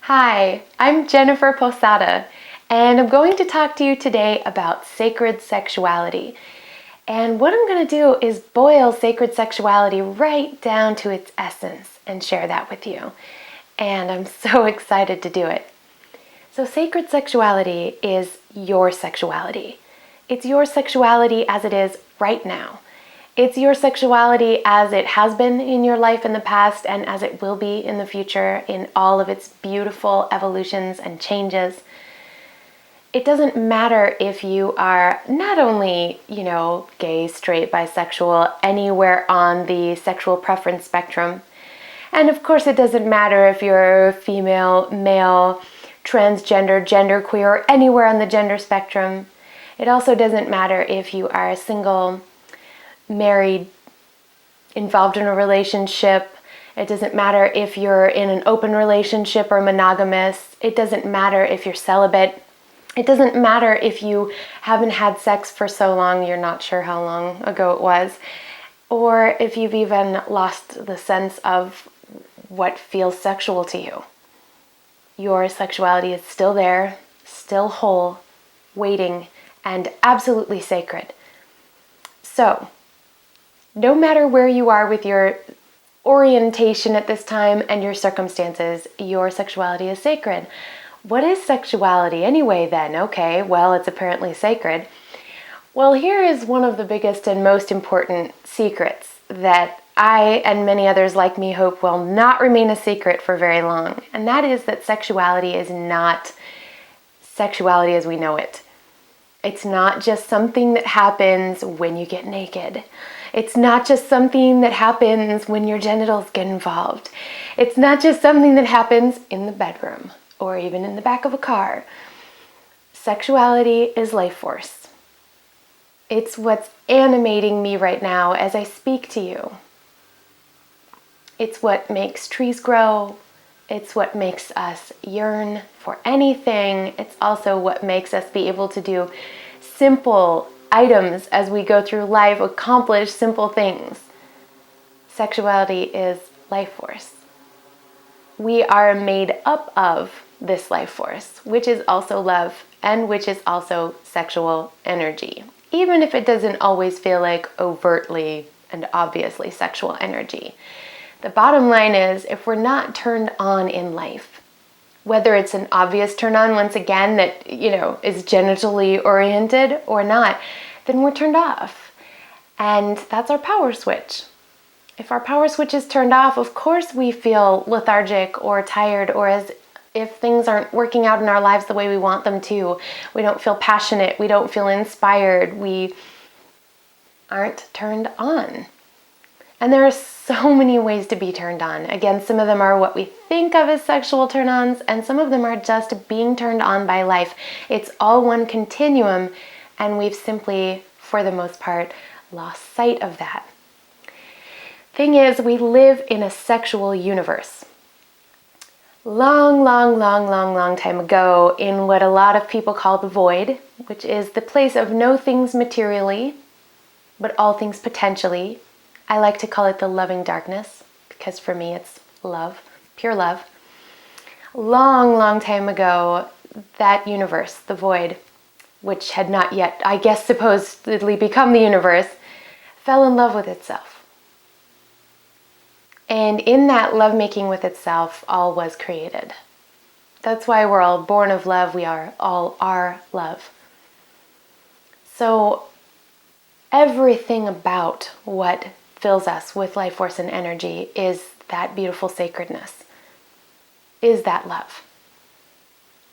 Hi, I'm Jennifer Posada, and I'm going to talk to you today about sacred sexuality. And what I'm going to do is boil sacred sexuality right down to its essence and share that with you. And I'm so excited to do it. So, sacred sexuality is your sexuality. It's your sexuality as it is right now. It's your sexuality as it has been in your life in the past and as it will be in the future in all of its beautiful evolutions and changes. It doesn't matter if you are not only, gay, straight, bisexual, anywhere on the sexual preference spectrum. And of course, it doesn't matter if you're female, male, transgender, genderqueer, or anywhere on the gender spectrum. It also doesn't matter if you are single, married, involved in a relationship. It doesn't matter if you're in an open relationship or monogamous. It doesn't matter if you're celibate. It doesn't matter if you haven't had sex for so long, you're not sure how long ago it was, or if you've even lost the sense of what feels sexual to you. Your sexuality is still there, still whole, waiting, and absolutely sacred. So, no matter where you are with your orientation at this time and your circumstances, your sexuality is sacred. What is sexuality anyway then? Okay, well, it's apparently sacred. Well, here is one of the biggest and most important secrets that I and many others like me hope will not remain a secret for very long. And that is that sexuality is not sexuality as we know it. It's not just something that happens when you get naked. It's not just something that happens when your genitals get involved. It's not just something that happens in the bedroom or even in the back of a car. Sexuality is life force. It's what's animating me right now as I speak to you. It's what makes trees grow. It's what makes us yearn for anything. It's also what makes us be able to do simple items as we go through life, accomplish simple things. Sexuality is life force. We are made up of this life force, which is also love and which is also sexual energy, even if it doesn't always feel like overtly and obviously sexual energy. The bottom line is, if we're not turned on in life, whether it's an obvious turn on once again that, is genitally oriented or not, then we're turned off. And that's our power switch. If our power switch is turned off, of course we feel lethargic or tired, or as if things aren't working out in our lives the way we want them to. We don't feel passionate. We don't feel inspired. We aren't turned on. And there are so many ways to be turned on. Again, some of them are what we think of as sexual turn-ons, and some of them are just being turned on by life. It's all one continuum, and we've simply, for the most part, lost sight of that. Thing is, we live in a sexual universe. Long time ago, in what a lot of people call the void, which is the place of no things materially, but all things potentially. I like to call it the loving darkness, because for me it's love, pure love. Long time ago, that universe, the void, which had not yet, I guess, supposedly become the universe, fell in love with itself. And in that lovemaking with itself, all was created. That's why we're all born of love. We all are love. So everything about what fills us with life force and energy is that beautiful sacredness, is that love.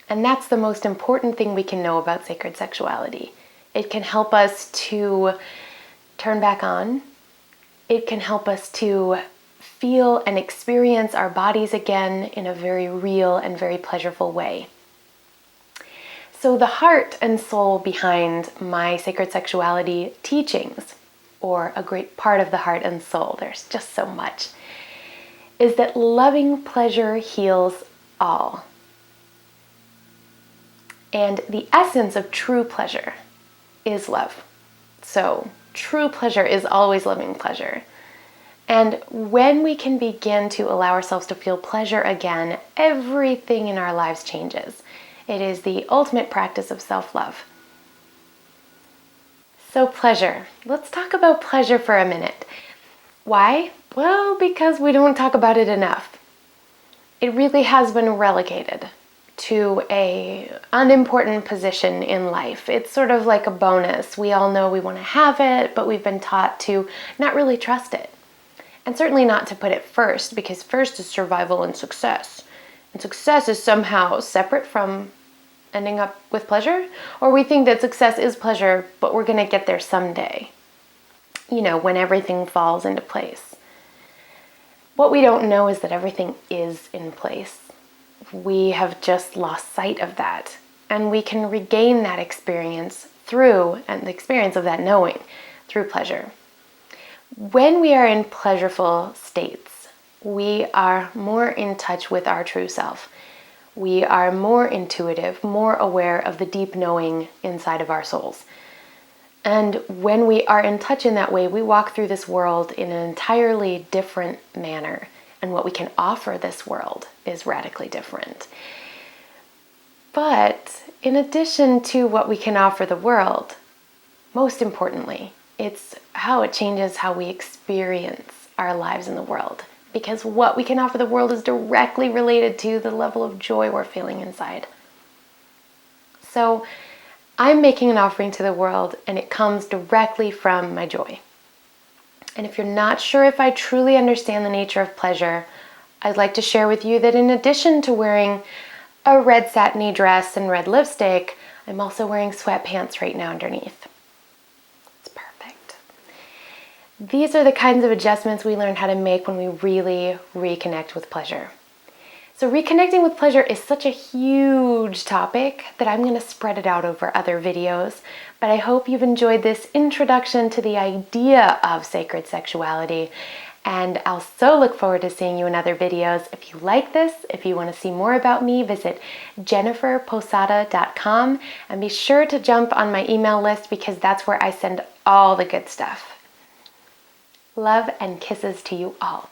And that's the most important thing we can know about sacred sexuality. It can help us to turn back on. It can help us to feel and experience our bodies again in a very real and very pleasurable way. So the heart and soul behind my sacred sexuality teachings, or a great part of the heart and soul, there's just so much, is that loving pleasure heals all. And the essence of true pleasure is love. So true pleasure is always loving pleasure. And when we can begin to allow ourselves to feel pleasure again, everything in our lives changes. It is the ultimate practice of self-love. So pleasure. Let's talk about pleasure for a minute. Why? Well, because we don't talk about it enough. It really has been relegated to an unimportant position in life. It's sort of like a bonus. We all know we want to have it, but we've been taught to not really trust it. And certainly not to put it first, because first is survival and success. And success is somehow separate from ending up with pleasure. Or we think that success is pleasure, but we're going to get there someday. You know, when everything falls into place. What we don't know is that everything is in place. We have just lost sight of that. And we can regain that experience through, and the experience of that knowing, through pleasure. When we are in pleasureful states, we are more in touch with our true self. We are more intuitive, more aware of the deep knowing inside of our souls. And when we are in touch in that way, we walk through this world in an entirely different manner. And what we can offer this world is radically different. But in addition to what we can offer the world, most importantly, it's how it changes how we experience our lives in the world. Because what we can offer the world is directly related to the level of joy we're feeling inside. So I'm making an offering to the world, and it comes directly from my joy. And if you're not sure if I truly understand the nature of pleasure, I'd like to share with you that in addition to wearing a red satiny dress and red lipstick, I'm also wearing sweatpants right now underneath. These are the kinds of adjustments we learn how to make when we really reconnect with pleasure. So reconnecting with pleasure is such a huge topic that I'm going to spread it out over other videos, but I hope you've enjoyed this introduction to the idea of sacred sexuality, and I'll so look forward to seeing you in other videos. If you like this, if you want to see more about me, visit jenniferposada.com and be sure to jump on my email list because that's where I send all the good stuff. Love and kisses to you all.